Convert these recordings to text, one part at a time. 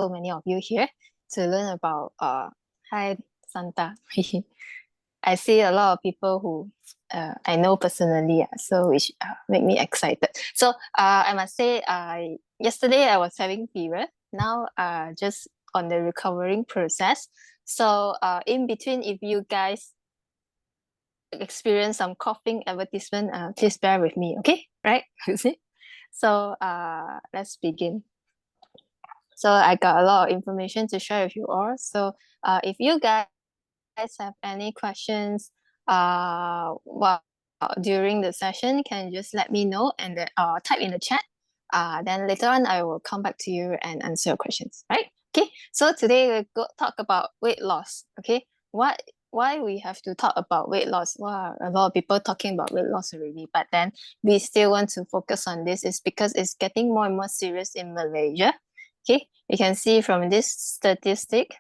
so many of you here to learn about hi Santa. I see a lot of people who I know personally, so which make me excited. So I must say, yesterday I was having fever. Now just on the recovering process. So in between, if you guys experience some coughing advertisement, please bear with me, okay? Right? You see? So let's begin. So I got a lot of information to share with you all. So if you guys have any questions well, during the session, can just let me know and then type in the chat. Then later on, I will come back to you and answer your questions, right? Okay, so today we'll go talk about weight loss, okay? Why we have to talk about weight loss? Wow, a lot of people talking about weight loss already, but then we still want to focus on this is because it's getting more and more serious in Malaysia. Okay, you can see from this statistic,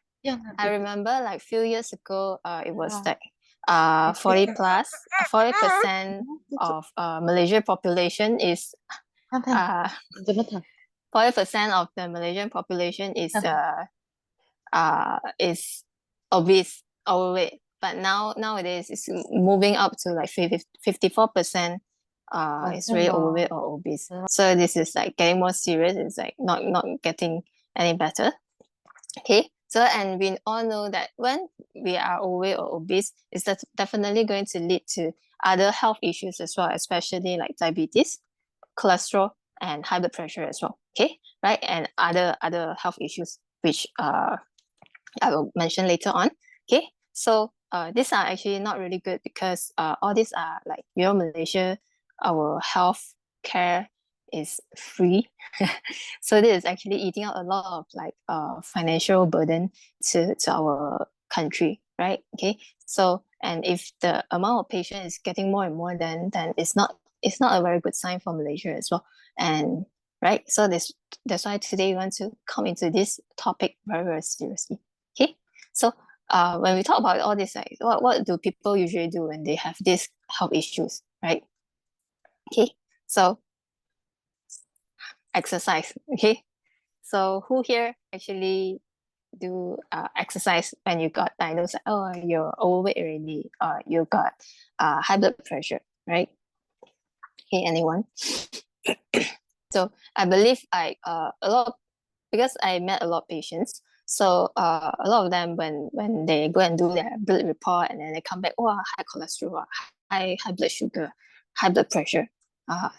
I remember like few years ago, it was like 40% of Malaysian population is 40% of the Malaysian population is obese, overweight. But nowadays it's moving up to like 54% is really overweight or obese. So this is like getting more serious. It's like not getting any better. Okay, so and we all know that when we are overweight or obese, it's definitely going to lead to other health issues as well, especially like diabetes, cholesterol, and high blood pressure as well. Okay, right, and other health issues which I will mention later on. Okay, so these are actually not really good because all these are like, you know, Malaysia, our health care is free. So this is actually eating out a lot of like financial burden to our country, right? Okay, so and if the amount of patient is getting more and more, then it's not a very good sign for Malaysia as well. And right, so that's why today we want to come into this topic very, very seriously. Okay, so when we talk about all this, like what do people usually do when they have these health issues, right? Okay, so exercise. Okay, so who here actually do exercise when you got diagnosed? Oh, you're overweight already, or you got high blood pressure, right? Okay, anyone? So I believe a lot because I met a lot of patients. So a lot of them when they go and do their blood report and then they come back, oh, high cholesterol, high blood sugar, high blood pressure.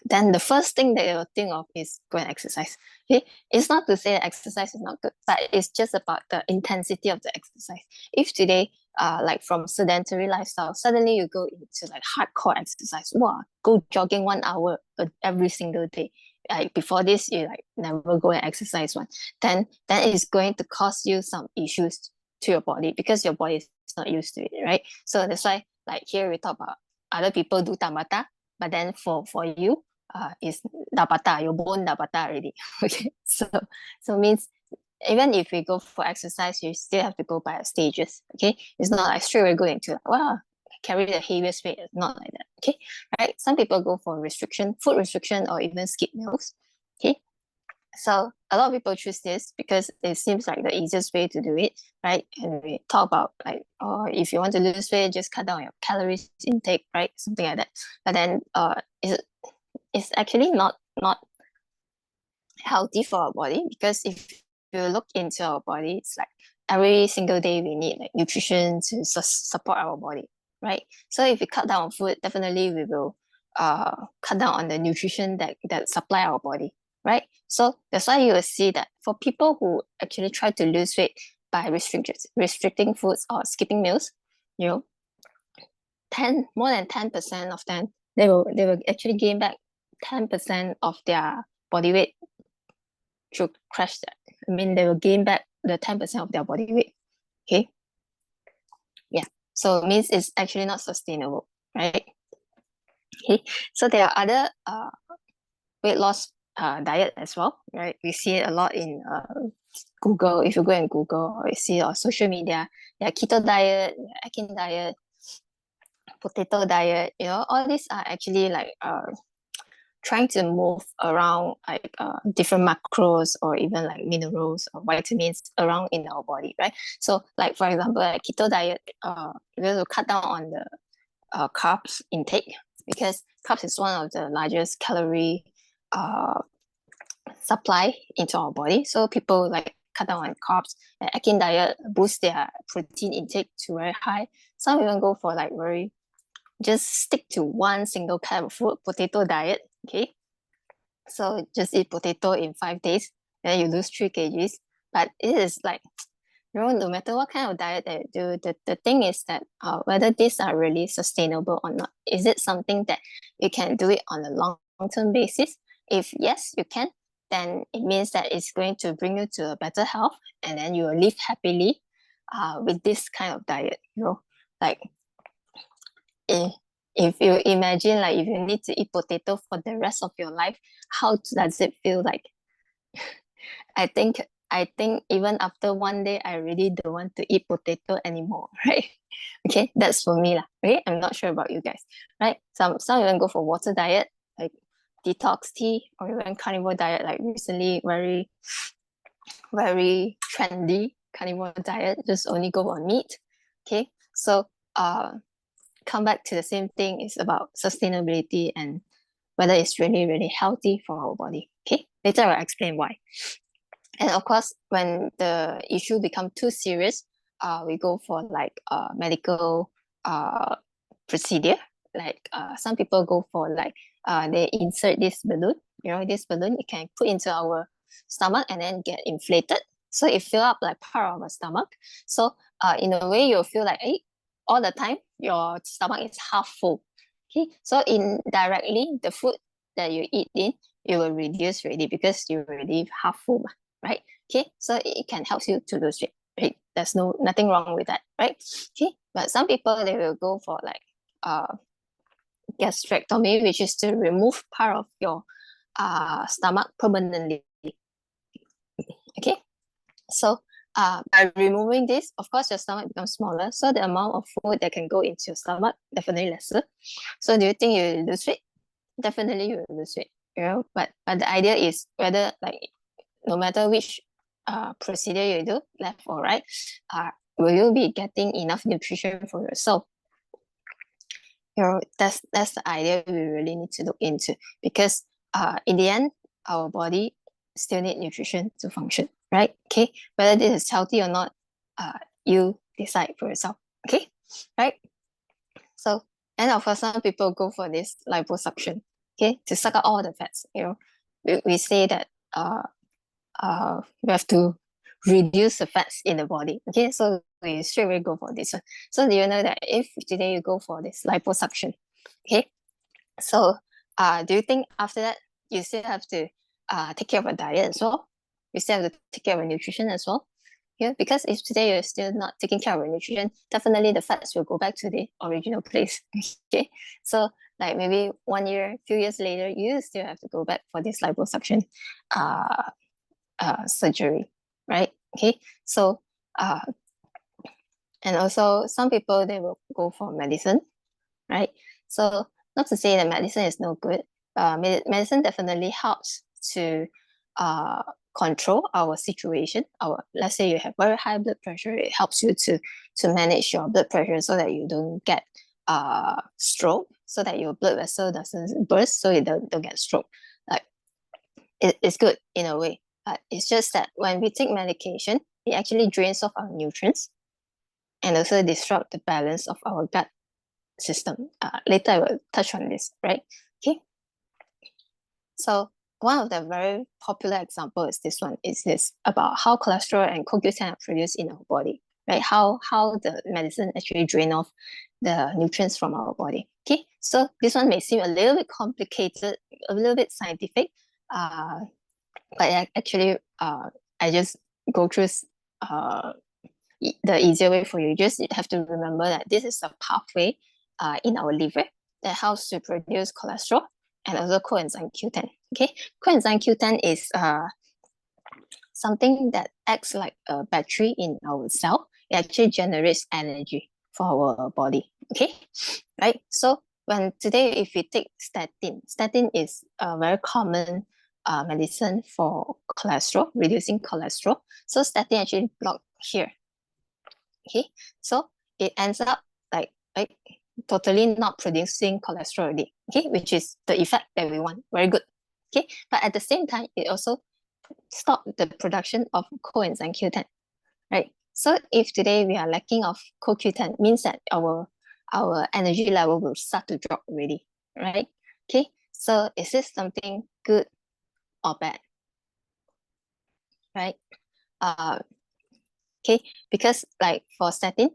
Then the first thing that they'll think of is go and exercise. Okay, it's not to say that exercise is not good, but it's just about the intensity of the exercise. If today, like from sedentary lifestyle, suddenly you go into like hardcore exercise, wow, go jogging 1 hour every single day. Like before this, you like never go and exercise one, then it's going to cause you some issues to your body because your body is not used to it, right? So that's why like here we talk about other people do tabata, but then for you, it's dapata, your bone dapata already. Okay, so means even if we go for exercise, you still have to go by stages. Okay, it's not like straight away going to like, wow, carry the heaviest weight. It's not like that. Okay, right? Some people go for restriction, food restriction, or even skip meals. Okay, so a lot of people choose this because it seems like the easiest way to do it, right? And we talk about like, oh, if you want to lose weight, just cut down your calories intake, right? Something like that. But then it's actually not healthy for our body because if you look into our body, it's like every single day we need like nutrition to support our body, right? So if we cut down on food, definitely we will cut down on the nutrition that supply our body, right? So that's why you will see that for people who actually try to lose weight by restricting foods or skipping meals, you know, more than 10% of them, they will actually gain back 10% of their body weight to crash that. I mean, they will gain back the 10% of their body weight. Okay. Yeah. So it means it's actually not sustainable, right? Okay. So there are other weight loss diet as well, right? We see it a lot in Google. If you go and Google, or you see it on social media, keto diet, Atkins diet, potato diet. You know, all these are actually like trying to move around like different macros or even like minerals or vitamins around in our body, right? So like for example, like keto diet, we have to cut down on the carbs intake because carbs is one of the largest calorie supply into our body. So people like cut down on carbs. And Atkins diet boost their protein intake to very high. Some even go for like very just stick to one single kind of food, potato diet. Okay, so just eat potato in 5 days, then you lose 3 kgs. But it is like, no matter what kind of diet that you do, the thing is that whether these are really sustainable or not. Is it something that you can do it on a long-term basis? If yes, you can, then it means that it's going to bring you to a better health, and then you will live happily with this kind of diet. Like if, if you imagine like if you need to eat potato for the rest of your life, how does it feel like? I think even after one day, I really don't want to eat potato anymore, right? Okay, that's for me lah. Okay, I'm not sure about you guys, right? Some even go for water diet, like detox tea, or even carnivore diet, like recently very trendy carnivore diet, just only go on meat. Okay, so come back to the same thing. It's about sustainability and whether it's really healthy for our body. Okay, later I'll explain why. And of course, when the issue become too serious, we go for like medical procedure. Like some people go for like they insert this balloon. This balloon you can put into our stomach and then get inflated. So it fill up like part of our stomach. So in a way you'll feel like, hey, all the time your stomach is half full. Okay, so indirectly the food that you eat in, you will reduce already because you already half full, right? Okay, so it can help you to lose weight, right? There's nothing wrong with that, right? Okay, but some people they will go for like gastrectomy, which is to remove part of your stomach permanently. Okay, so by removing this, of course, your stomach becomes smaller, so the amount of food that can go into your stomach definitely lesser. So do you think you will lose weight? Definitely you will lose weight, but the idea is whether like no matter which procedure you do, left or right, will you be getting enough nutrition for yourself? That's the idea we really need to look into, because in the end, our body still need nutrition to function, right? Okay, whether this is healthy or not, you decide for yourself. Okay, right? So, and of course, some people go for this liposuction, okay, to suck out all the fats. We say that we have to reduce the fats in the body. Okay, so we straight away go for this one. So do you know that if today you go for this liposuction, okay, so do you think after that you still have to take care of your diet as well? You still have to take care of your nutrition as well? Yeah, because if today you're still not taking care of your nutrition, definitely the fats will go back to the original place. Okay, so like maybe 1 year, few years later, you still have to go back for this liposuction surgery, right? Okay, so and also some people they will go for medicine, right? So not to say that medicine is no good. Medicine definitely helps to control our situation. Let's say you have very high blood pressure, it helps you to manage your blood pressure so that you don't get stroke, so that your blood vessel doesn't burst, so you don't get stroke. Like it's good in a way. It's just that when we take medication, it actually drains off our nutrients and also disrupt the balance of our gut system. Later I will touch on this, right? Okay. So one of the very popular example is this one. Is this about how cholesterol and CoQ10 are produced in our body, right? How the medicine actually drain off the nutrients from our body. Okay. So this one may seem a little bit complicated, a little bit scientific, but actually, I just go through the easier way for you. You just have to remember that this is a pathway in our liver that helps to produce cholesterol and also coenzyme Q10. Okay, coenzyme Q10 is something that acts like a battery in our cell. It actually generates energy for our body. Okay, right? So when today, if we take statin is a very common medicine for cholesterol, reducing cholesterol. So statin actually block here. Okay, so it ends up like totally not producing cholesterol already. Okay, which is the effect that we want. Very good. Okay, but at the same time, it also stop the production of coenzyme Q10. Right. So if today we are lacking of CoQ10, means that our energy level will start to drop already, right? Okay. So is this something good or bad? Right. Uh, okay. Because like for statin,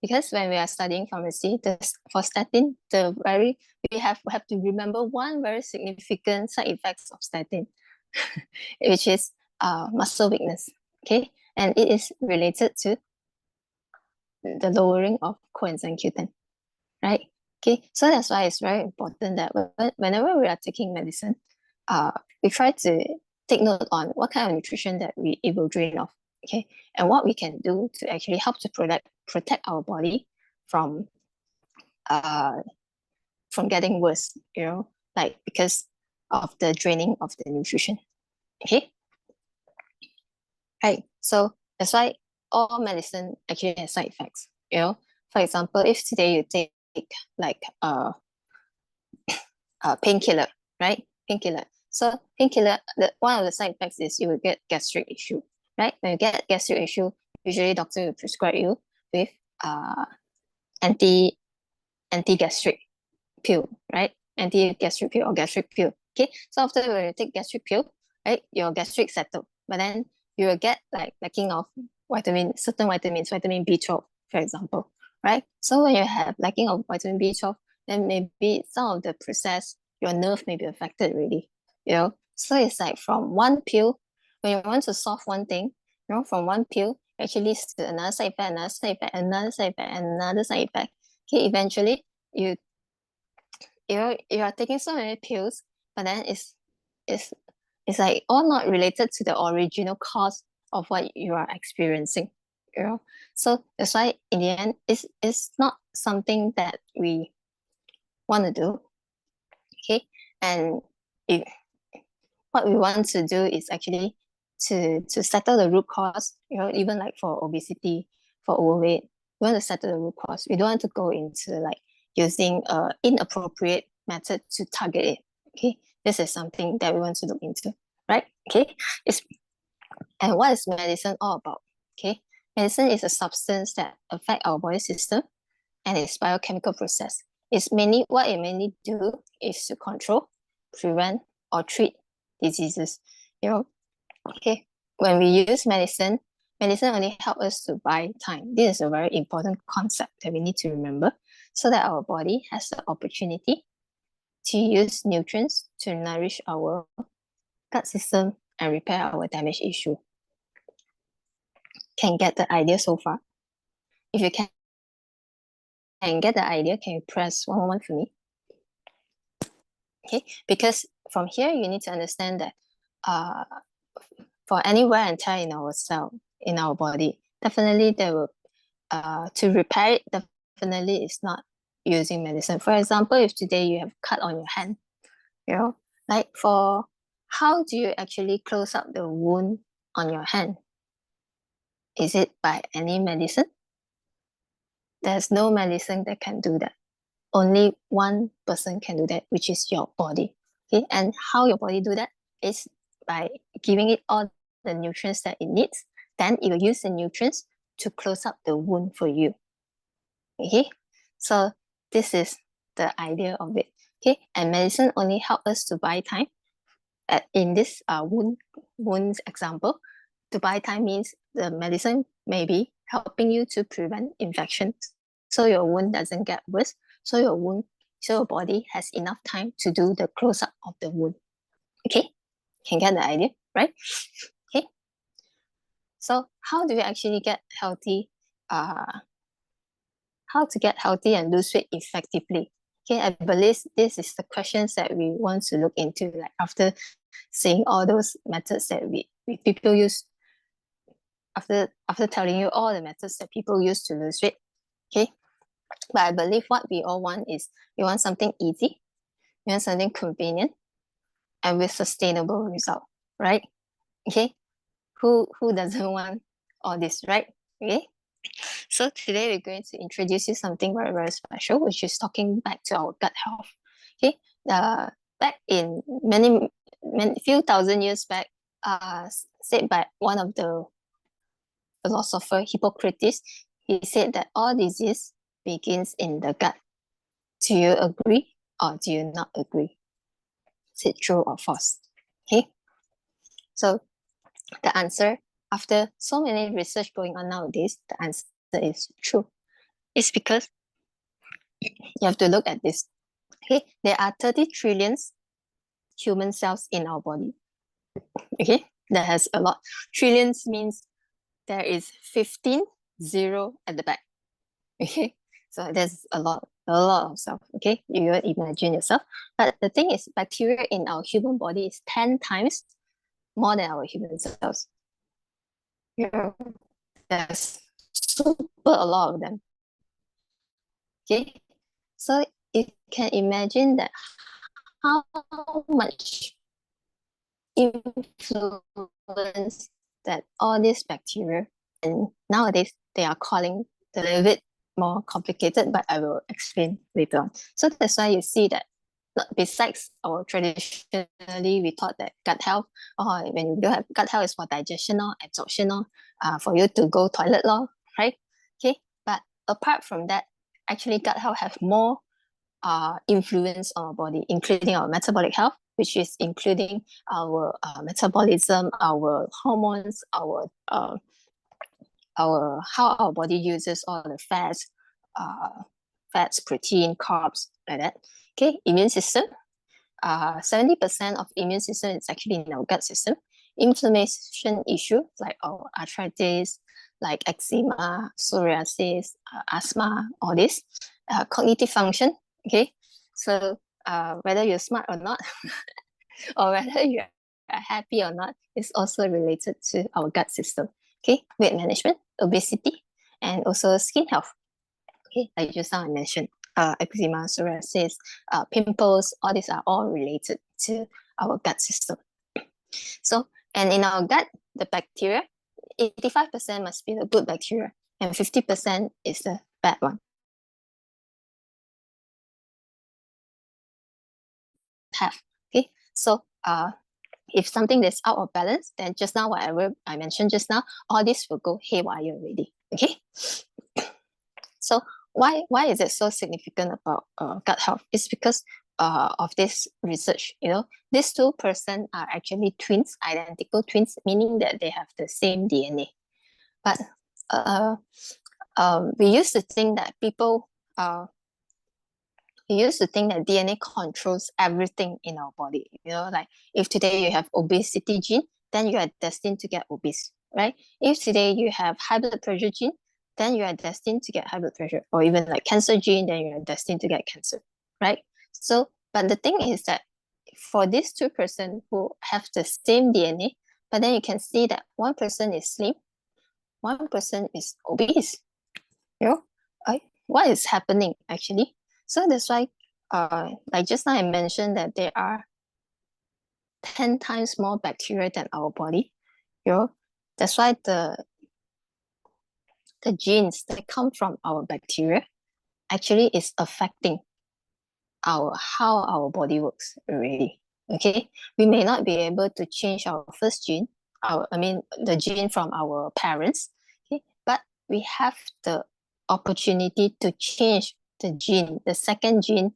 because when we are studying pharmacy, for statin, we have to remember one very significant side effects of statin, which is muscle weakness. Okay, and it is related to the lowering of coenzyme Q10, right? Okay, so that's why it's very important that whenever we are taking medicine, we try to take note on what kind of nutrition that it will drain off, okay, and what we can do to actually help to protect our body from uh from getting worse, like because of the draining of the nutrition. Okay, right. So that's why all medicine actually has side effects. For example, if today you take like painkiller, right? Painkiller. So painkiller, one of the side effects is you will get gastric issue, right? When you get gastric issue, usually doctor will prescribe you with uh anti gastric pill, right? Anti gastric pill or gastric pill. Okay. So after when you take gastric pill, right, your gastric settle, but then you will get like lacking of certain vitamins, vitamin B12, for example, right? So when you have lacking of vitamin B12, then maybe some of the process, your nerve may be affected really, So it's like from one pill, when you want to solve one thing, from one pill actually leads to another side effect, another side effect, another side effect, another side effect. Okay, eventually you you are taking so many pills, but then it's it's like all not related to the original cause of what you are experiencing. So that's why in the end it's not something that we want to do. Okay, and if what we want to do is actually to settle the root cause, even like for obesity, for overweight, we want to settle the root cause. We don't want to go into like using inappropriate method to target it. Okay, this is something that we want to look into, right? Okay, and what is medicine all about? Okay, medicine is a substance that affect our body system and its biochemical process. What it mainly do is to control, prevent, or treat diseases. Okay. When we use medicine only help us to buy time. This is a very important concept that we need to remember, so that our body has the opportunity to use nutrients to nourish our gut system and repair our damaged issue. Can get the idea so far? If you can get the idea, can you press 111 for me? Okay, because from here you need to understand that for any wear and tear in our cell, in our body, definitely there will to repair it, definitely is not using medicine. For example, if today you have cut on your hand, like for how do you actually close up the wound on your hand? Is it by any medicine? There's no medicine that can do that. Only one person can do that, which is your body. Okay, and how your body do that is by giving it all the nutrients that it needs. Then it will use the nutrients to close up the wound for you. Okay, so this is the idea of it. Okay, and medicine only help us to buy time. In this wounds example, to buy time means the medicine may be helping you to prevent infection, so your wound doesn't get worse. So your body has enough time to do the close up of the wound. Okay, can get the idea, right? Okay. So how do we actually get healthy? How to get healthy and lose weight effectively? Okay, I believe this is the questions that we want to look into, like after seeing all those methods that we people use, after telling you all the methods that people use to lose weight. Okay, But I believe what we all want is we want something easy, we want something convenient, and with sustainable result, right? Okay, who doesn't want all this, right? Okay, so today we're going to introduce you something very, very special, which is talking back to our gut health. Okay, back in many few thousand years back, said by one of the philosopher Hippocrates, he said that all disease begins in the gut. Do you agree or do you not agree? Is it true or false? Okay, so the answer, after so many research going on nowadays, the answer is true. It's because you have to look at this. Okay, there are 30 trillion human cells in our body. Okay, that has a lot. Trillions means there is 15 zero at the back. Okay, so there's a lot of cells. Okay, you imagine yourself. But the thing is, bacteria in our human body is 10 times more than our human cells. Yeah, there's super a lot of them. Okay, so you can imagine that how much influence that all these bacteria, and nowadays they are calling a little bit more complicated, but I will explain later on. So that's why you see that besides our traditionally we thought that gut health, when you don't have gut health is for digestion or absorption or for you to go toilet law, right? Okay, but apart from that, actually gut health have more influence on our body, including our metabolic health, which is including our metabolism, our hormones, our how our body uses all the fats, protein, carbs, like that. Okay, immune system. 70% of immune system is actually in our gut system. Inflammation issue like arthritis, like eczema, psoriasis, asthma, all this. Cognitive function. Okay, so whether you're smart or not, or whether you're happy or not, is also related to our gut system. Okay, weight management, obesity, and also skin health. Okay, like just now I mentioned, eczema, psoriasis, pimples, all these are all related to our gut system. So, and in our gut, the bacteria, 85% must be the good bacteria, and 50% is the bad one. Have. Okay, so if something is out of balance, then just now whatever I mentioned just now, all this will go haywire already. Okay, so why is it so significant about gut health? It's because of this research. You know, these two persons are actually twins, identical twins, meaning that they have the same DNA. But we used to think that we used to think that DNA controls everything in our body. You know, like if today you have obesity gene, then you are destined to get obese, right? If today you have high blood pressure gene, then you are destined to get high blood pressure, or even like cancer gene, then you are destined to get cancer, right? So, but the thing is that for these two persons who have the same DNA, but then you can see that one person is slim, one person is obese. You know, what is happening actually? So that's why, like just now I mentioned that there are 10 times more bacteria than our body. You know, that's why the genes that come from our bacteria actually is affecting how our body works already. Okay, we may not be able to change our first gene, the gene from our parents. Okay, but we have the opportunity to change the gene, the second gene,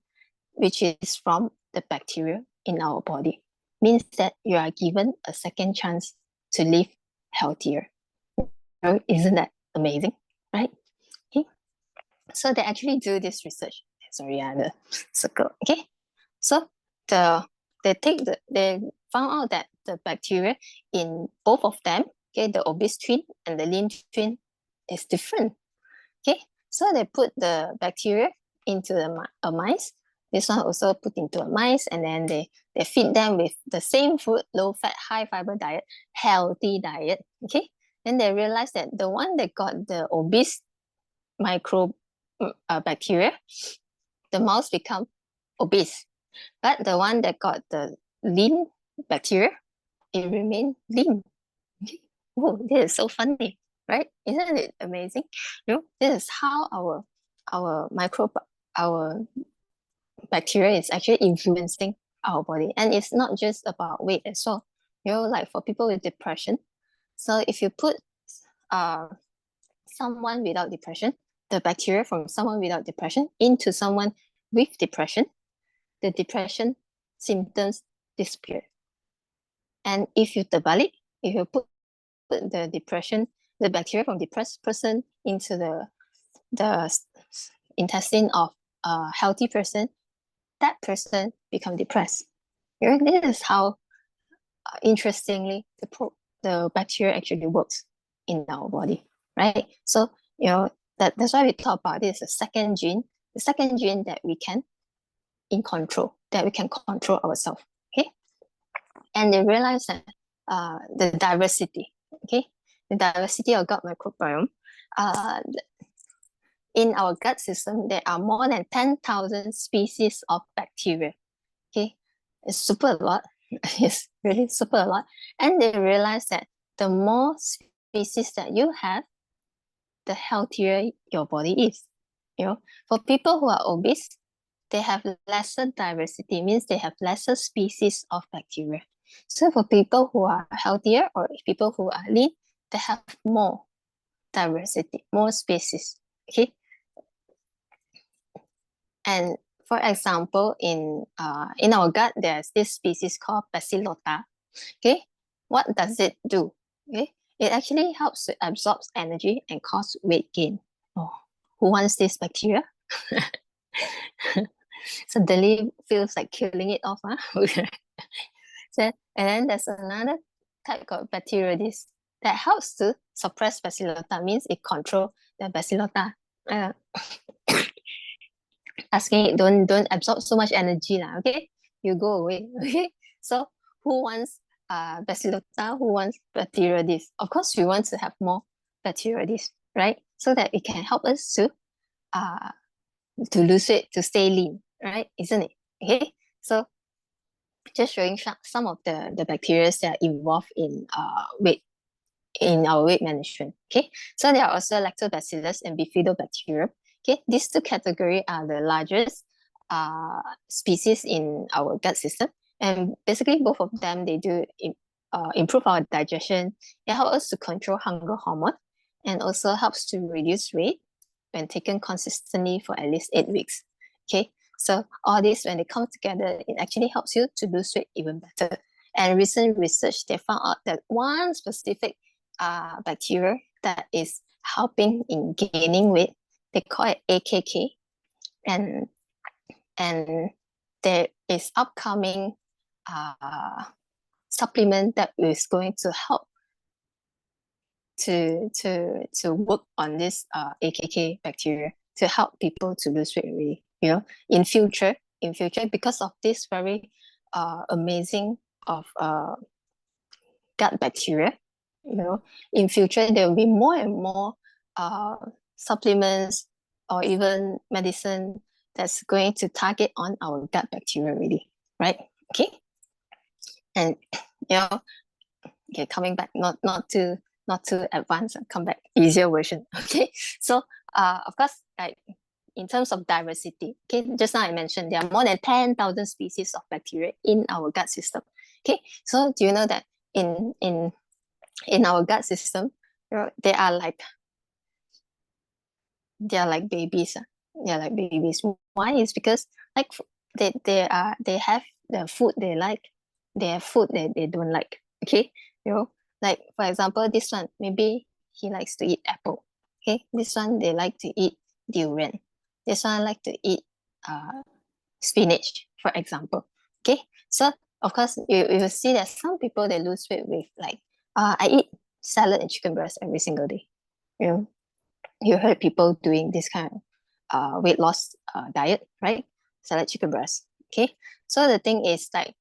which is from the bacteria in our body. Means that you are given a second chance to live healthier. Isn't that amazing? Right? Okay. So they actually do this research. Sorry, the circle. Okay. So they found out that the bacteria in both of them, okay, the obese twin and the lean twin, is different. Okay, so they put the bacteria into a mice. This one also put into a mice, and then they feed them with the same food, low fat, high fiber diet, healthy diet. Okay, then they realized that the one that got the obese bacteria, the mouse become obese. But the one that got the lean bacteria, it remained lean. Oh, this is so funny, right? Isn't it amazing? This is how our microbe, our bacteria is actually influencing our body. And it's not just about weight as well. Like for people with depression. So if you put someone without depression, the bacteria from someone without depression into someone with depression, the depression symptoms disappear. And if you terbalik, if you put the bacteria from depressed person into the intestine of a healthy person, that person become depressed. This is how interestingly the bacteria actually works in our body, right? So that's why we talk about this, the second gene that we can control ourselves. Okay, and they realize that the diversity of gut microbiome, in our gut system, there are more than 10,000 species of bacteria. Okay, it's super a lot. It's really super a lot. And they realize that the more species that you have, the healthier your body is. For people who are obese, they have lesser diversity, means they have lesser species of bacteria. So for people who are healthier or people who are lean, they have more diversity, more species. Okay. And for example, in our gut, there's this species called Bacillota. Okay, what does it do? Okay, it actually helps to absorb energy and cause weight gain. Oh, who wants this bacteria? Suddenly feels like killing it off, huh? So, and then there's another type called Bacteroides that helps to suppress Bacillota, means it controls the Bacillota. Asking it, don't absorb so much energy lah, okay? You go away, okay? So who wants Bacillota? Who wants Bacteroides? Of course, we want to have more Bacteroides, right? So that it can help us to lose weight, to stay lean, right? Isn't it? Okay, so just showing some of the bacteria that are involved in our weight management. Okay, so there are also lactobacillus and bifidobacterium. Okay, these two categories are the largest species in our gut system, and basically both of them, they do improve our digestion. It helps us to control hunger hormone, and also helps to reduce weight when taken consistently for at least 8 weeks. Okay, so all this, when they come together, it actually helps you to lose weight even better. And recent research, they found out that one specific bacteria that is helping in gaining weight, they call it AKK, and there is upcoming supplement that is going to help to work on this AKK bacteria to help people to lose weight really, in future, because of this very amazing of gut bacteria, in future there will be more and more supplements or even medicine that's going to target on our gut bacteria really, right? Okay, and okay, coming back, not too advanced, come back easier version. Okay, so of course, like in terms of diversity, okay, just now I mentioned there are more than 10,000 species of bacteria in our gut system. Okay, so do you know that in our gut system, they are like babies. They're like babies. Why? Is because like they have the food they like, they have food that they don't like. Okay, like for example, this one, maybe he likes to eat apple. Okay, this one they like to eat durian. This one like to eat spinach, for example. Okay, so of course you will see that some people, they lose weight with like I eat salad and chicken breast every single day. You heard people doing this kind of weight loss diet, right? Salad, chicken breast. Okay, so the thing is like,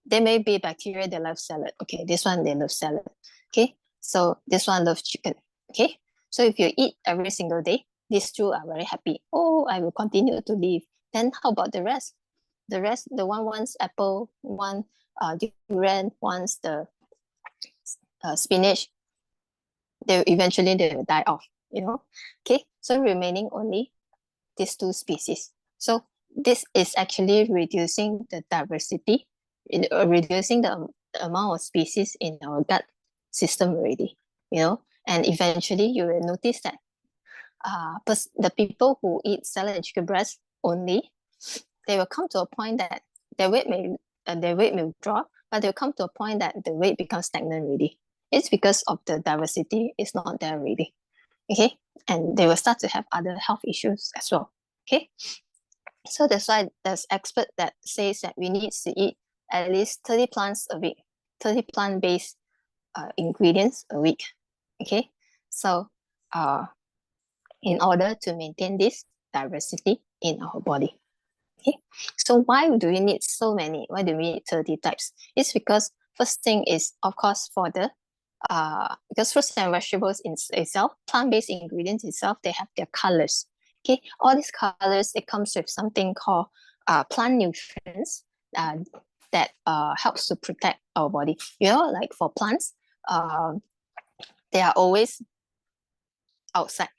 there may be bacteria that love salad. Okay, this one they love salad. Okay, so this one loves chicken. Okay, so if you eat every single day, these two are very happy. Oh, I will continue to live. Then how about the rest? The rest, the one wants apple, one durian, wants the spinach. They will die off, you know. Okay, so remaining only these two species. So this is actually reducing the diversity, reducing the amount of species in our gut system already, you know. And eventually you will notice that the people who eat salad and chicken breast only, they will come to a point that their weight may drop, but they'll come to a point that the weight becomes stagnant already. It's because of the diversity is not there already. Okay, and they will start to have other health issues as well. Okay, so that's why there's expert that says that we need to eat at least 30 plants a week, 30 plant-based ingredients a week. Okay, so in order to maintain this diversity in our body. Okay, so why do we need so many? Why do we need 30 types? It's because first thing is, of course, for the because fruits and vegetables in itself, plant-based ingredients itself, they have their colors. Okay, all these colors, it comes with something called plant nutrients that helps to protect our body. You know, like for plants, they are always outside.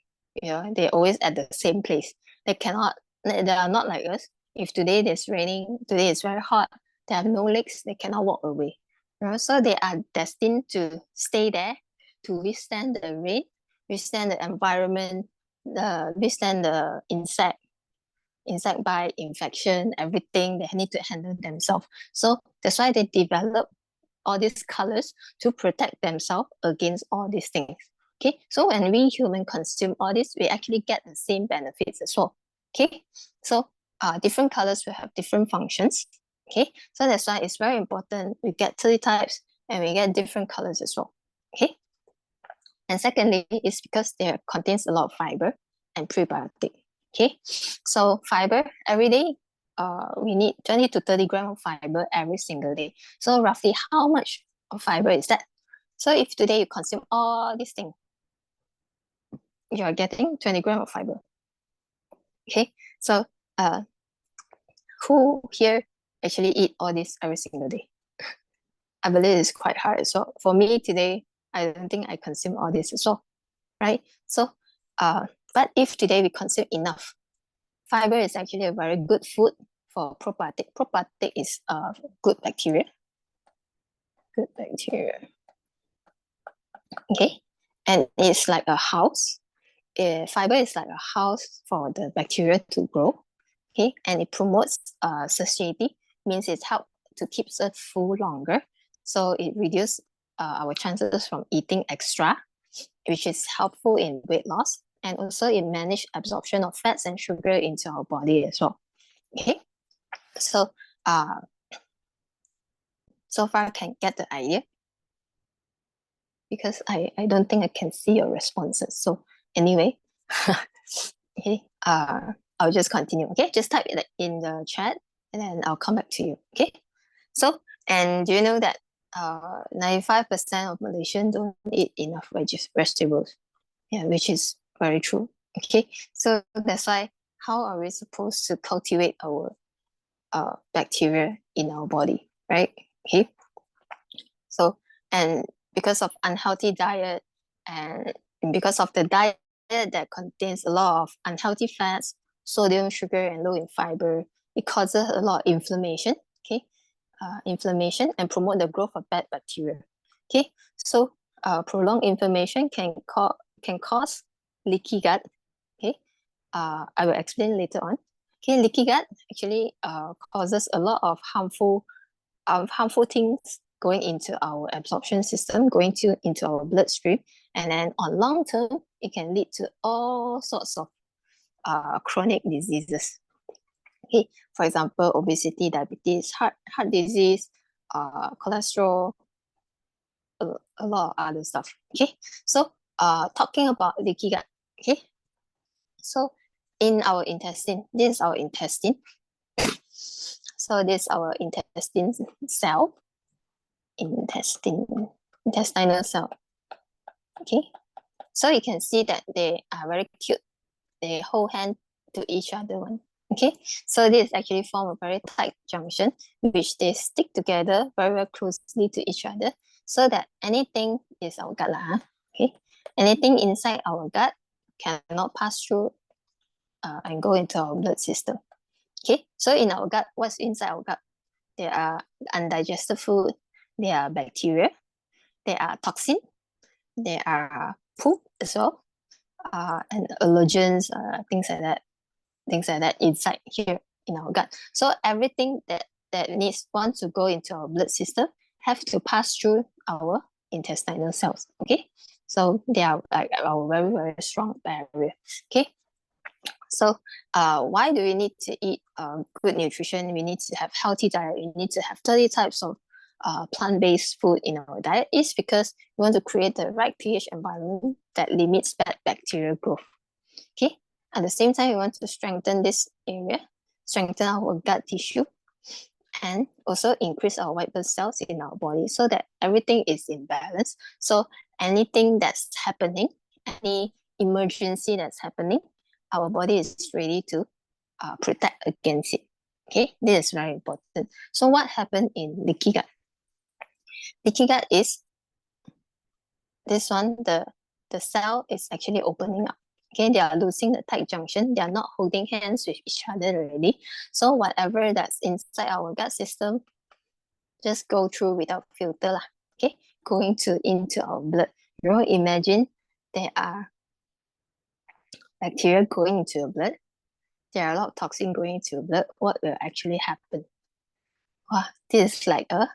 You know, they're always at the same place. They are not like us. If today it's raining, today it's very hot, they have no legs, they cannot walk away. You know, so they are destined to stay there to withstand the rain, withstand the environment, withstand the insect bite, infection, everything. They need to handle themselves. So that's why they develop all these colors to protect themselves against all these things. Okay, so when we human consume all this, we actually get the same benefits as well. Okay, so different colors will have different functions. Okay, so that's why it's very important we get 30 types and we get different colors as well. Okay, and secondly, it's because there contains a lot of fiber and prebiotic. Okay, so fiber every day, we need 20 to 30 grams of fiber every single day. So roughly how much of fiber is that? So if today you consume all these things, you are getting 20 grams of fiber. Okay, so who here actually eat all this every single day? I believe it's quite hard. So for me today, I don't think I consume all this as well, right? So, but if today we consume enough, fiber is actually a very good food for probiotic. Probiotic is good bacteria. Good bacteria. Okay, and it's like a house. Fiber is like a house for the bacteria to grow. Okay, and it promotes satiety, means it helps to keep us full longer. So it reduces our chances from eating extra, which is helpful in weight loss, and also it manages absorption of fats and sugar into our body as well. Okay, so so far I can get the idea, because I don't think I can see your responses. So anyway, okay, I'll just continue. Okay, just type it in the chat and then I'll come back to you. Okay, so, and do you know that 95% of Malaysians don't eat enough vegetables? Yeah, which is very true. Okay, so that's why how are we supposed to cultivate our bacteria in our body, right? Okay, so, and because of unhealthy diet and because of the diet that contains a lot of unhealthy fats, sodium, sugar, and low in fiber, it causes a lot of inflammation. Okay, inflammation and promote the growth of bad bacteria. Okay, so prolonged inflammation can cause leaky gut. Okay, I will explain later on. Okay, leaky gut actually causes a lot of harmful things going into our absorption system, into our bloodstream, and then on long term, it can lead to all sorts of chronic diseases. Okay, for example, obesity, diabetes, heart disease, cholesterol, a lot of other stuff. Okay, so talking about leaky gut. Okay, so in our intestine, this is our intestine. So this is our intestine cell, intestinal cell. Okay, so you can see that they are very cute. they hold hand to each other one. Okay, so this actually form a very tight junction, which they stick together very, very closely to each other, so that anything is our gut lah. Okay, anything inside our gut cannot pass through and go into our blood system. Okay, so in our gut, what's inside our gut? There are undigested food, there are bacteria, there are toxin, there are poop as well, and allergens, things like that inside here in our gut. So everything that wants to go into our blood system have to pass through our intestinal cells. Okay, so they are like our very, very strong barrier. Okay, so why do we need to eat good nutrition? We need to have healthy diet. We need to have 30 types of plant-based food in our diet. Is because we want to create the right pH environment that limits bad bacterial growth. Okay, at the same time, we want to strengthen this area, strengthen our gut tissue, and also increase our white blood cells in our body so that everything is in balance. So anything that's happening, any emergency that's happening, our body is ready to protect against it. Okay, this is very important. So what happened in leaky gut? Leaky gut is this one, the cell is actually opening up. Okay, they are losing the tight junction. They are not holding hands with each other already. So whatever that's inside our gut system, just go through without filter lah. Okay, going into our blood. You know, imagine there are bacteria going into your blood. There are a lot of toxin going into your blood. What will actually happen? Wow, this is like a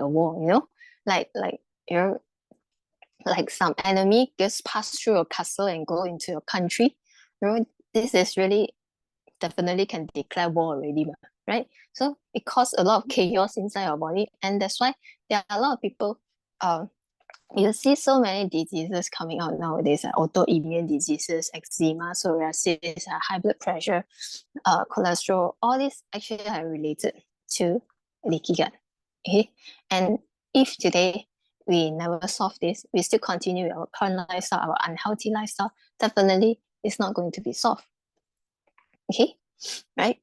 war, you know, like you're like some enemy just pass through your castle and go into your country. You know, this is really definitely can declare war already, right? So it causes a lot of chaos inside our body, and that's why there are a lot of people. You see so many diseases coming out nowadays, like autoimmune diseases, eczema, psoriasis, high blood pressure, cholesterol. All these actually are related to leaky gut. Okay, and if today we never solve this, we still continue our current lifestyle, our unhealthy lifestyle, definitely it's not going to be solved. Okay, right?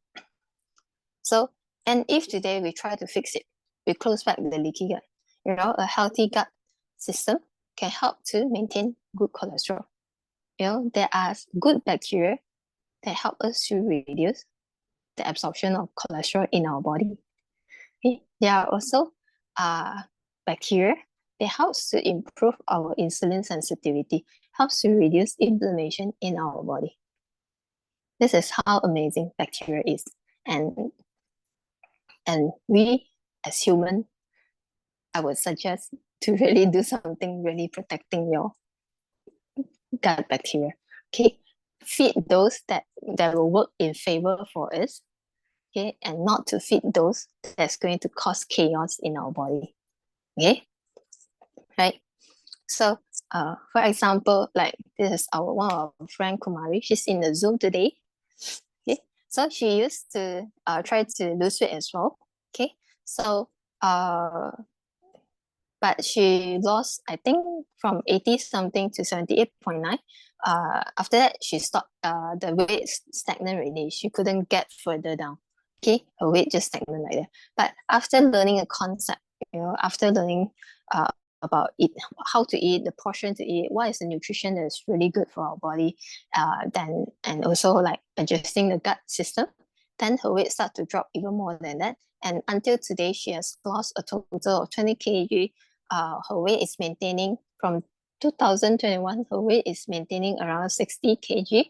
So, and if today we try to fix it, we close back the leaky gut. You know, a healthy gut system can help to maintain good cholesterol. You know, there are good bacteria that help us to reduce the absorption of cholesterol in our body. Okay? There are also bacteria that helps to improve our insulin sensitivity, helps to reduce inflammation in our body. This is how amazing bacteria is. And we as human, I would suggest to really do something really protecting your gut bacteria. Okay, feed those that will work in favor for us. Okay, and not to feed those that's going to cause chaos in our body. Okay, right? So, for example, like this is one of our friend Kumari. She's in the Zoom today. Okay, so she used to try to lose weight as well. Okay, so but she lost, I think, from 80 something to 78.9. After that, she stopped. The weight stagnant really. She couldn't get further down. Okay, her weight just stagnant like that. But after learning a concept, you know, after learning about how to eat, the portion to eat, what is the nutrition that is really good for our body, then and also like adjusting the gut system, then her weight started to drop even more than that. And until today, she has lost a total of 20 kg. Her weight is maintaining from 2021, her weight is maintaining around 60 kg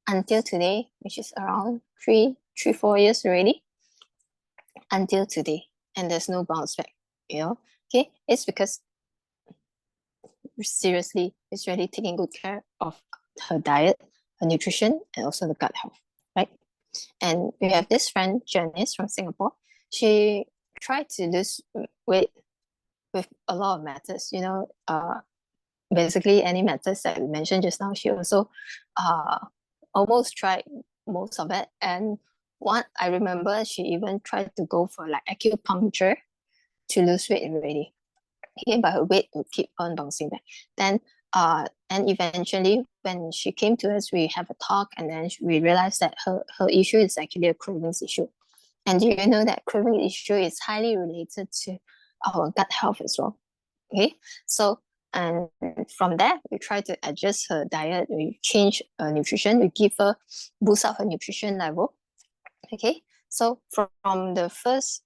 until today, which is around 4 years already, until today. And there's no bounce back, you know. Okay, it's because seriously, it's really taking good care of her diet, her nutrition, and also the gut health, right? And we have this friend, Janice from Singapore. She tried to lose weight with a lot of methods, you know, basically any methods that we mentioned just now. She also almost tried most of it. And one, I remember she even tried to go for like acupuncture to lose weight already. Okay, but her weight will keep on bouncing back. Then And eventually, when she came to us, we have a talk, and then we realized that her issue is actually a cravings issue. And do you know that craving issue is highly related to our gut health as well? Okay, so and from there, we try to adjust her diet. We change her nutrition. We give her boost up her nutrition level. Okay, so from the first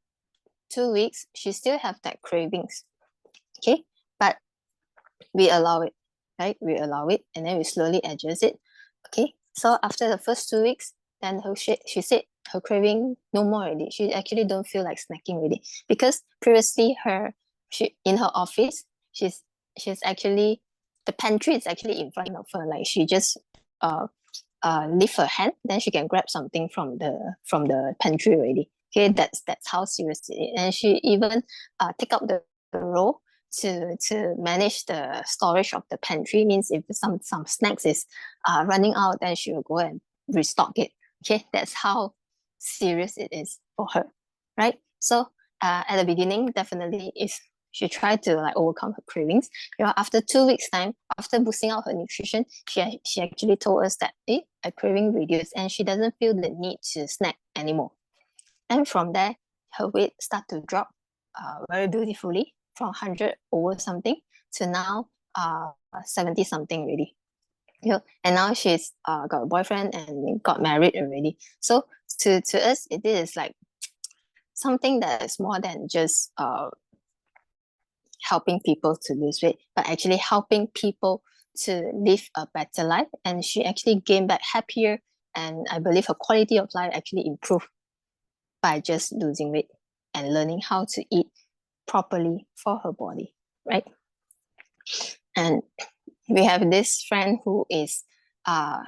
2 weeks, she still have that cravings. Okay, but we allow it, right? We allow it, and then we slowly adjust it. Okay, so after the first 2 weeks, then she said her craving no more already. She actually don't feel like snacking already, because previously she in her office, she's actually, the pantry is actually in front of her. Like, she just uh lift her hand, then she can grab something from the pantry already. Okay, that's how serious it is. And she even take up the role to manage the storage of the pantry. Means if some snacks is running out, then she will go and restock it. Okay, that's how serious it is for her, right? So at the beginning, definitely is she tried to like overcome her cravings. After 2 weeks time, after boosting out her nutrition, she actually told us that her craving reduced, and she doesn't feel the need to snack anymore. And from there, her weight start to drop very beautifully, from 100 over something to now 70 something already. And now she's got a boyfriend and got married already. So to us, it is like something that is more than just helping people to lose weight, but actually helping people to live a better life. And she actually gained back happier, and I believe her quality of life actually improved by just losing weight and learning how to eat properly for her body, right? And we have this friend who is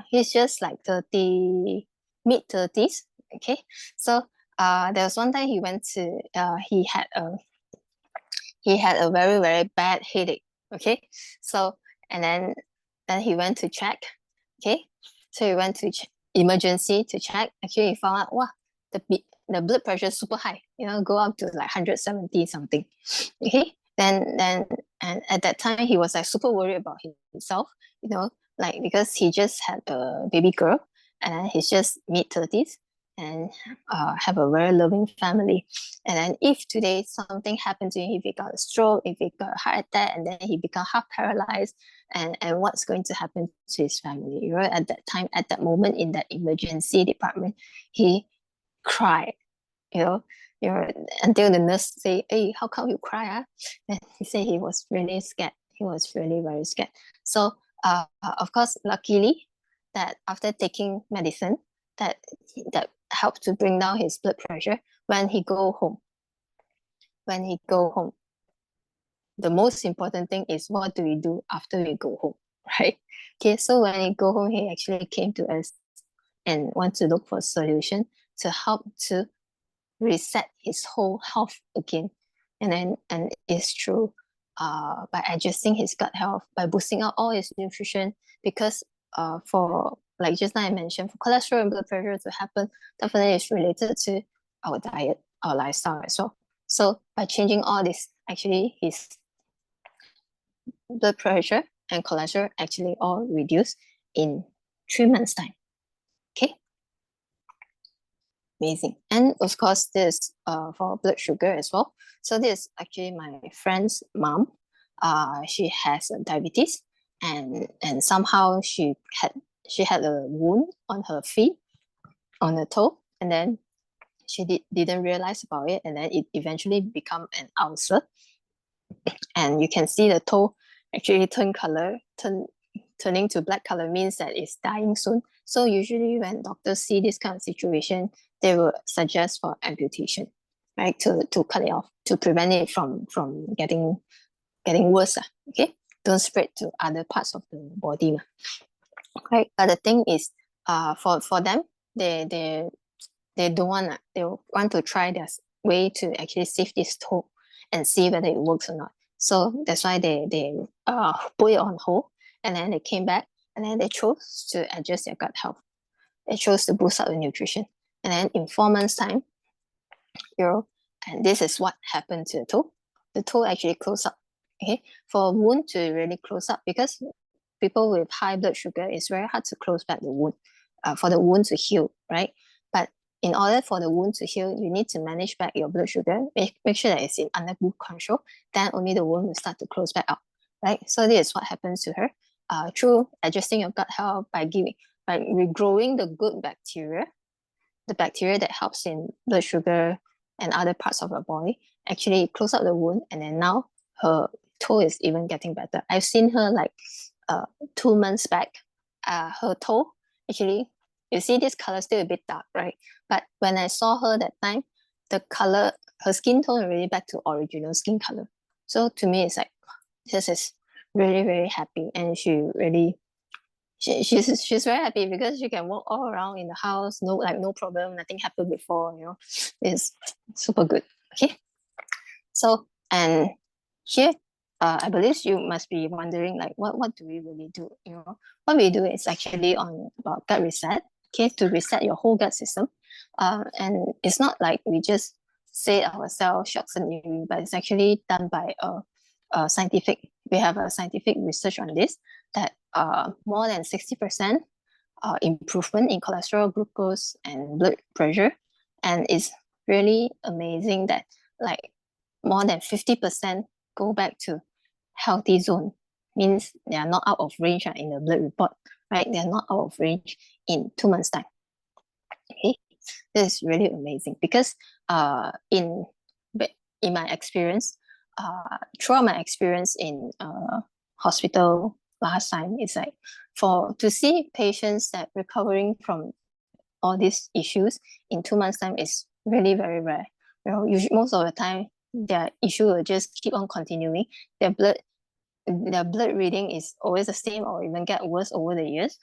he's just like 30, mid 30s. Okay, so there was one time he went to he had a very very bad headache. Okay, so and then he went to check. Okay, so he went to emergency to check. Actually, he found out, wow, the blood pressure is super high. Go up to like 170 something. Okay, then and at that time he was like super worried about himself. Like, because he just had a baby girl, and then he's just mid 30s, and have a very loving family. And then if today something happened to him, if he got a stroke, if he got a heart attack, and then he become half paralyzed, and what's going to happen to his family? At that time, at that moment, in that emergency department, he cried. You know, until the nurse say, "Hey, how come you cry?" And he said he was really scared. He was really very scared. So, of course, luckily, that after taking medicine, that helped to bring down his blood pressure. When he go home, the most important thing is, what do we do after we go home, right? Okay, so when he go home, he actually came to us and want to look for a solution to help to reset his whole health again. And it's true, by adjusting his gut health, by boosting up all his nutrition, because for, like just now I mentioned, for cholesterol and blood pressure to happen, definitely is related to our diet, our lifestyle as well. So by changing all this, actually his blood pressure and cholesterol actually all reduce in 3 months time. Okay, amazing. And of course, this for blood sugar as well. So this is actually my friend's mom. She has diabetes, and somehow she had a wound on her feet, on her toe, and then she didn't realize about it, and then it eventually become an ulcer, and you can see the toe actually turning to black color, means that it's dying soon. So usually when doctors see this kind of situation, they will suggest for amputation, right? To cut it off, to prevent it from getting worse. Okay, don't spread to other parts of the body. Right. But the thing is, for them, they don't want, they want to try their way to actually save this toe and see whether it works or not. So that's why they put it on hold, and then they came back, and then they chose to adjust their gut health. They chose to boost up the nutrition, and then in 4 months time, and this is what happened to the toe. The toe actually closed up. Okay, for a wound to really close up, because people with high blood sugar, it's very hard to close back the wound, for the wound to heal, right? But in order for the wound to heal, you need to manage back your blood sugar, make sure that it's in under good control, then only the wound will start to close back up, right? So this is what happens to her. Through adjusting your gut health by regrowing the good bacteria, the bacteria that helps in blood sugar and other parts of her body, actually close up the wound, and then now her toe is even getting better. I've seen her like 2 months back. Her toe, actually, you see this color still a bit dark, right? But when I saw her that time, the color, her skin tone already back to original skin color. So to me, it's like, this is really, very happy. And she's very happy because she can walk all around in the house, no problem, nothing happened before, it's super good. Okay, so, and here, I believe you must be wondering, like, what do we really do? What we do is actually on about gut reset, okay, to reset your whole gut system. And it's not like we just say ourselves shocks and new, but it's actually done by a scientific. We have a scientific research on this, that more than 60% improvement in cholesterol, glucose, and blood pressure. And it's really amazing that like more than 50% go back to healthy zone. Means they are not out of range in the blood report, right? They are not out of range in 2 months' time. Okay, this is really amazing because in my experience, throughout my experience in hospital last time, it's like to see patients that recovering from all these issues in 2 months' time is really very rare. Usually, most of the time, their issue will just keep on continuing. Their blood reading is always the same or even get worse over the years.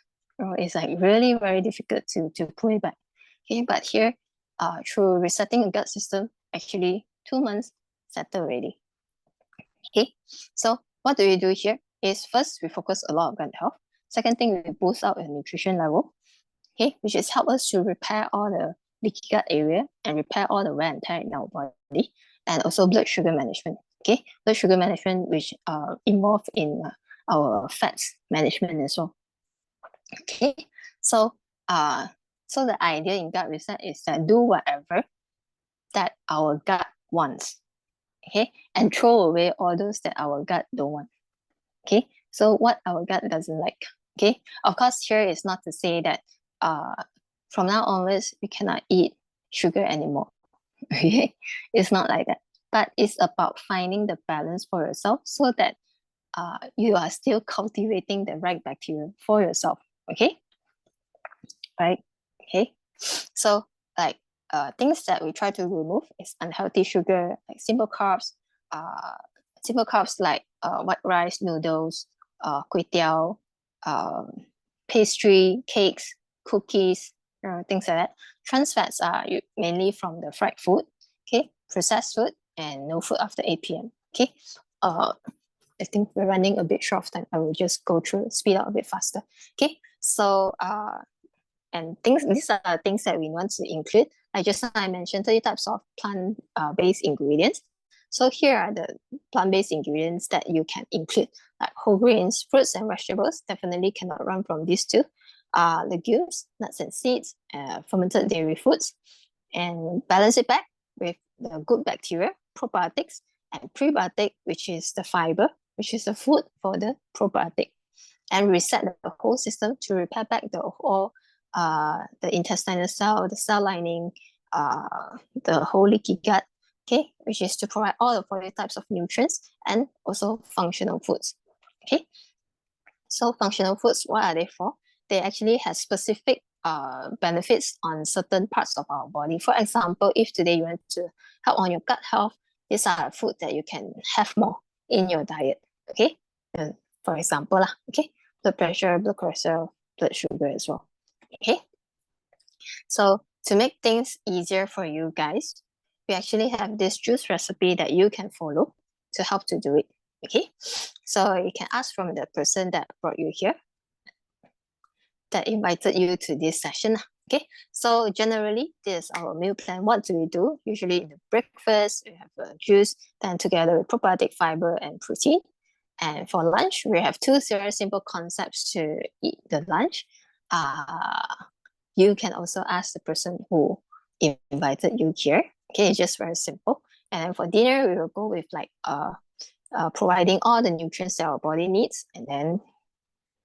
It's like really very difficult to pull it back. Okay, but here, through resetting the gut system, actually 2 months settled already. Okay, so what do we do here is first we focus a lot on gut health. Second thing, we boost out the nutrition level, okay, which is help us to repair all the leaky gut area and repair all the wear and tear in our body, and also blood sugar management. Okay, blood sugar management, which involved in our fats management as well. Okay, so so the idea in gut reset is that do whatever that our gut wants, okay, and throw away all those that our gut don't want. Okay, so what our gut doesn't like. Okay, of course, here is not to say that from now onwards we cannot eat sugar anymore. Okay, it's not like that, but it's about finding the balance for yourself so that you are still cultivating the right bacteria for yourself. Okay, right? Okay, so like things that we try to remove is unhealthy sugar, like simple carbs like white rice, noodles, kway teow, pastry, cakes, cookies, things like that. Trans fats are mainly from the fried food, okay, processed food, and no food after 8 p.m. Okay, I think we're running a bit short of time. I will just go through, speed up a bit faster. Okay, so and these are things that we want to include. Like just now I mentioned 30 types of plant-based ingredients. So here are the plant-based ingredients that you can include, like whole grains, fruits, and vegetables. Definitely cannot run from these two. Legumes, nuts and seeds, fermented dairy foods, and balance it back with the good bacteria, probiotics, and prebiotic, which is the fiber, which is the food for the probiotic, and reset the whole system to repair back the intestinal cell, the cell lining, the whole leaky gut, okay, which is to provide all the 40 types of nutrients and also functional foods. Okay, so functional foods, what are they for? They actually have specific benefits on certain parts of our body. For example, if today you want to help on your gut health, these are food that you can have more in your diet. Okay, for example, okay, blood pressure, blood cholesterol, blood sugar as well. Okay, so to make things easier for you guys, we actually have this juice recipe that you can follow to help to do it. Okay, so you can ask from the person that brought you here, that invited you to this session. Okay, so generally this is our meal plan. What do we do? Usually in the breakfast we have a juice, then together with probiotic, fiber, and protein. And for lunch, we have two very simple concepts to eat the lunch. You can also ask the person who invited you here. Okay, it's just very simple. And then for dinner, we will go with like providing all the nutrients that our body needs, and then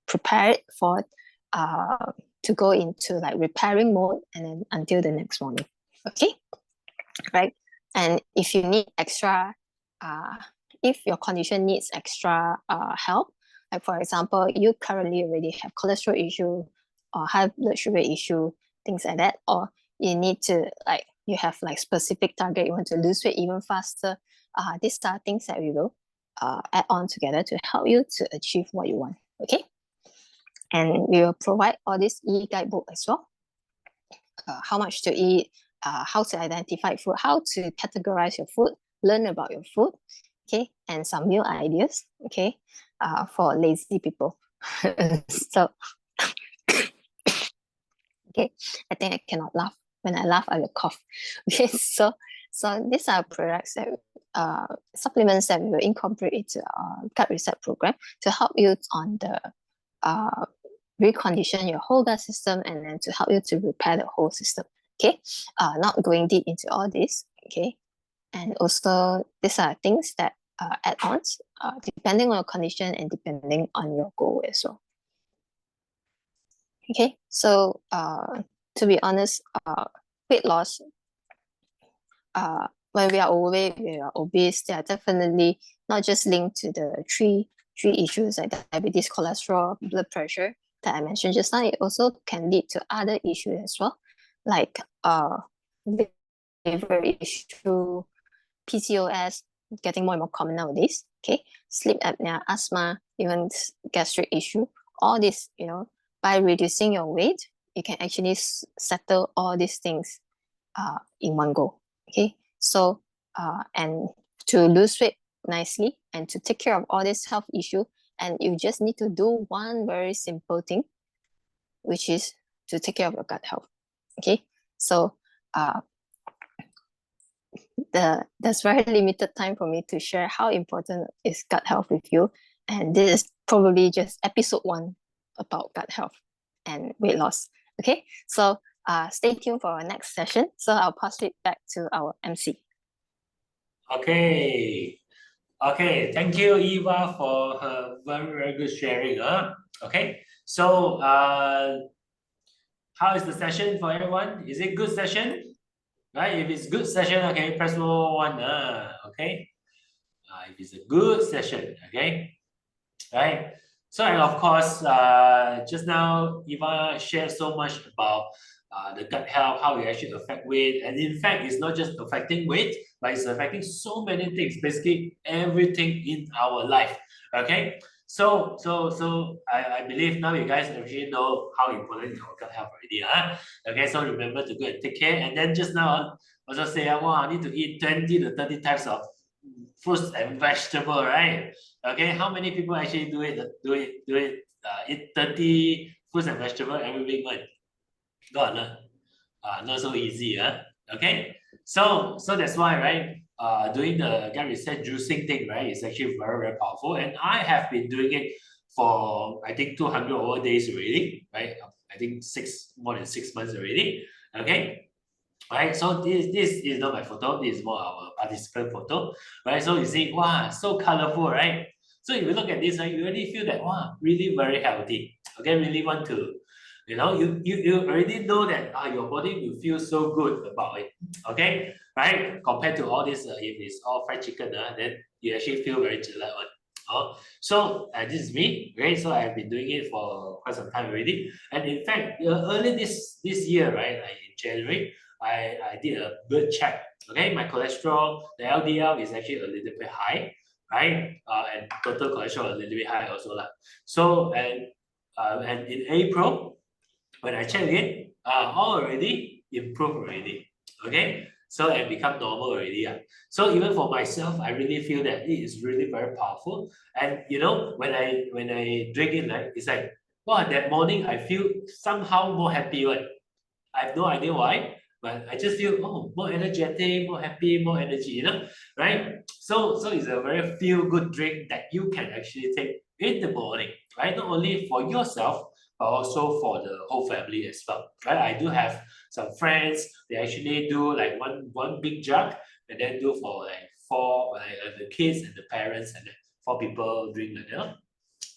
prepare it for to go into like repairing mode, and then until the next morning. Okay, right? And if you need extra, if your condition needs extra help, like for example, you currently already have cholesterol issue or high blood sugar issue, things like that, or you need to like you have like specific target, you want to lose weight even faster. These are things that we will add on together to help you to achieve what you want. Okay, and we will provide all this e-guidebook as well. How much to eat, how to identify food, how to categorize your food, learn about your food, okay, and some meal ideas, okay, for lazy people. So, okay, I think I cannot laugh. When I laugh, I will cough. Okay, so these are products that supplements that we will incorporate into our gut reset program to help you on the recondition your whole gut system, and then to help you to repair the whole system. Okay, not going deep into all this. Okay, and also these are things that add-ons depending on your condition and depending on your goal as well. Okay, so to be honest, weight loss, when we are overweight, we are obese, they are definitely not just linked to the three issues like diabetes, cholesterol, blood pressure that I mentioned just now. It also can lead to other issues as well, like liver issue, PCOS, getting more and more common nowadays. Okay, sleep apnea, asthma, even gastric issue. All this, by reducing your weight, you can actually settle all these things in one go. Okay, so and to lose weight nicely and to take care of all this health issue, and you just need to do one very simple thing, which is to take care of your gut health. Okay, so there's very limited time for me to share how important is gut health with you, and this is probably just episode 1 about gut health and weight loss. Okay, so stay tuned for our next session. So I'll pass it back to our MC. Okay. Okay, thank you, Eva, for her very, very good sharing. Okay, so how is the session for everyone? Is it good session? Right? If it's good session, okay, press 1. Okay. If it's a good session, okay. Right. So, and of course, just now Eva shared so much about the gut health, how it actually affect weight, and in fact, it's not just affecting weight, but it's affecting so many things, basically everything in our life. Okay. So I believe now you guys actually know how important our gut health already. Okay, so remember to go and take care. And then just now also say, I need to eat 20 to 30 types of fruits and vegetable, right? Okay, how many people actually do it? Eat 30 fruits and vegetable every week, man? God, not so easy, Okay, so that's why, right? Doing the gut reset juicing thing, right, is actually very, very powerful, and I have been doing it for I think 200 over days already, right? I think more than 6 months already. Okay, right? So this is not my photo. This is more our participant photo, right? So you see, wow, so colorful, right? So if you look at this, right, you really feel that wow, really very healthy. Okay, really want to, you already know that your body will feel so good about it. Okay, right? Compared to all this, if it's all fried chicken, then you actually feel very jelak one. So this is me, okay? So I've been doing it for quite some time already, and in fact, early this year, right, like in January, I did a blood check. Okay, my cholesterol, the LDL is actually a little bit high, right? And total cholesterol a little bit high also lah. So and in April, when I checked it, all already improved already. Okay, so and become normal already. So even for myself, I really feel that it is really very powerful. And when I drink it, like it's like wow, that morning I feel somehow more happy. Like I have no idea why, but I just feel more energetic, more happy, more energy, right? So it's a very feel good drink that you can actually take in the morning, right? Not only for yourself, but also for the whole family as well, right? I do have some friends, they actually do like one big jug and then do for like four, like the kids and the parents, and then four people drink like that,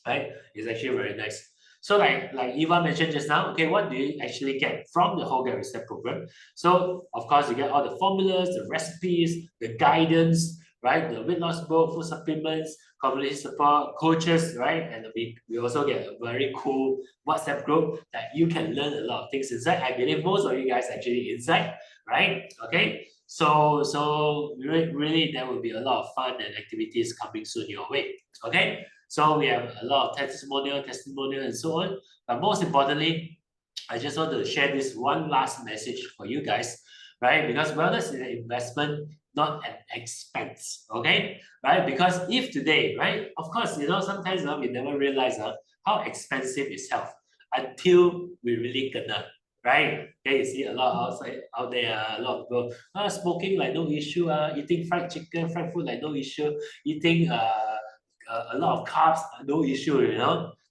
right? It's actually very nice. So like Eva mentioned just now, okay, what do you actually get from the whole Get Reset program? So of course you get all the formulas, the recipes, the guidance, right? The weight loss book, food supplements, community support, coaches, right? And we also get a very cool WhatsApp group that you can learn a lot of things inside. I believe most of you guys actually inside, right? Okay. So really there will be a lot of fun and activities coming soon your way. Okay. So we have a lot of testimonial, and so on. But most importantly, I just want to share this one last message for you guys, right? Because wellness is an investment, not an expense, okay? Right? Because if today, right, of course, sometimes we never realize how expensive is health until we really kena, right? Okay, you see a lot outside out there, a lot of people smoking like no issue, eating fried chicken, fried food like no issue, eating a lot of carbs, no issue.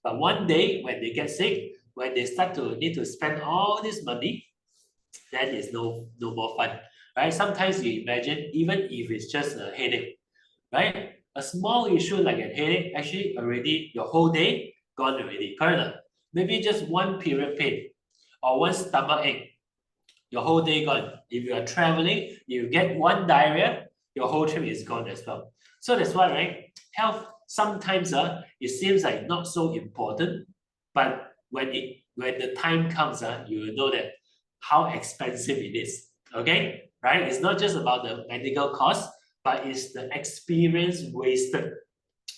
But one day when they get sick, when they start to need to spend all this money, then it's no more fun, right? Sometimes you imagine, even if it's just a headache, right? A small issue like a headache, actually already your whole day gone already, correct? Maybe just one period pain or one stomach ache, your whole day gone. If you are traveling, you get one diarrhea, your whole trip is gone as well. So that's why, right? Health sometimes it seems like not so important, but when the time comes, you will know that how expensive it is. Okay, right? It's not just about the medical cost, but it's the experience wasted,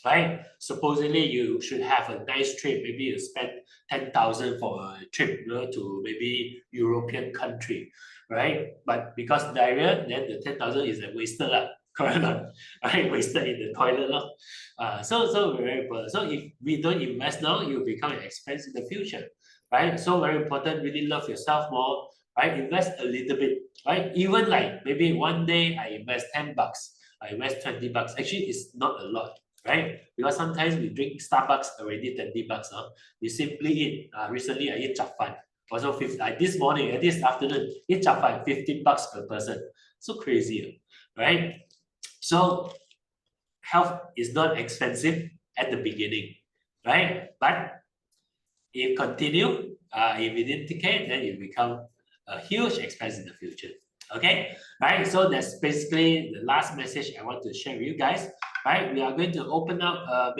right? Supposedly you should have a nice trip. Maybe you spend 10,000 for a trip, to maybe European country, right? But because diarrhea, then the 10,000 is wasted lah. Correct not? Right? Wasted in the toilet lah. So very important. So if we don't invest now, it will become an expense in the future, right? So very important. Really love yourself more, right? Invest a little bit, right? Even like maybe one day I invest $10, I invest $20. Actually, it's not a lot, right? Because sometimes we drink Starbucks already $20. We simply eat. Recently, I eat chappan. Also, this morning, this afternoon, eat chappan, $15 per person. So crazy, right? So health is not expensive at the beginning, right? But if continue, if it didn't take care, then it become a huge expense in the future. Okay, right? So that's basically the last message I want to share with you guys. Right? We are going to open up maybe